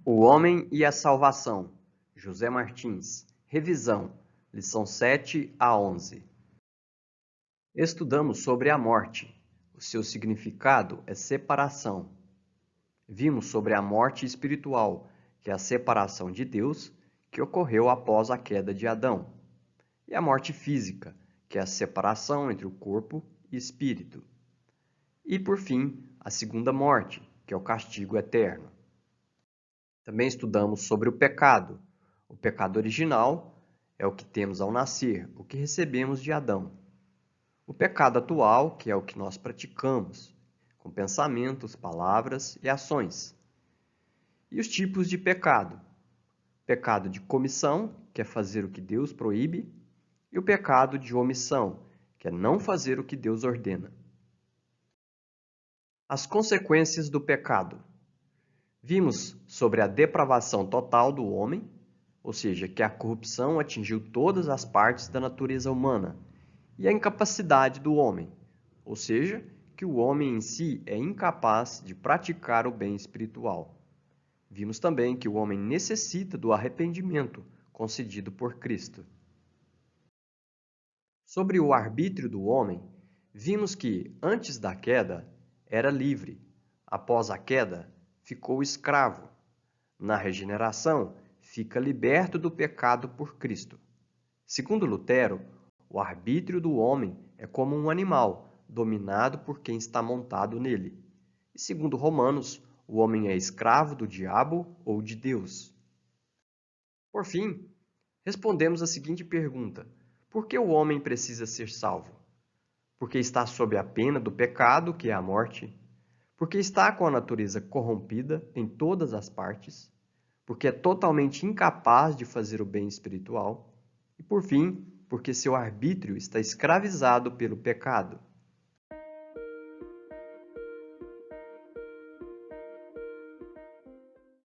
O Homem e a Salvação, José Martins. Revisão, lição 7 a 11. Estudamos sobre a morte. O seu significado é separação. Vimos sobre a morte espiritual, que é a separação de Deus, que ocorreu após a queda de Adão, e a morte física, que é a separação entre o corpo e espírito. E, por fim, a segunda morte, que é o castigo eterno. Também estudamos sobre o pecado. O pecado original é o que temos ao nascer, o que recebemos de Adão. O pecado atual, que é o que nós praticamos, com pensamentos, palavras e ações. E os tipos de pecado. Pecado de comissão, que é fazer o que Deus proíbe, e o pecado de omissão, que é não fazer o que Deus ordena. As consequências do pecado. Vimos sobre a depravação total do homem, ou seja, que a corrupção atingiu todas as partes da natureza humana, e a incapacidade do homem, ou seja, que o homem em si é incapaz de praticar o bem espiritual. Vimos também que o homem necessita do arrependimento concedido por Cristo. Sobre o arbítrio do homem, vimos que, antes da queda, era livre. Após a queda, ficou escravo. Na regeneração, fica liberto do pecado por Cristo. Segundo Lutero, o arbítrio do homem é como um animal, dominado por quem está montado nele. E segundo Romanos, o homem é escravo do diabo ou de Deus. Por fim, respondemos a seguinte pergunta: por que o homem precisa ser salvo? Porque está sob a pena do pecado, que é a morte, porque está com a natureza corrompida em todas as partes, porque é totalmente incapaz de fazer o bem espiritual, e por fim, porque seu arbítrio está escravizado pelo pecado.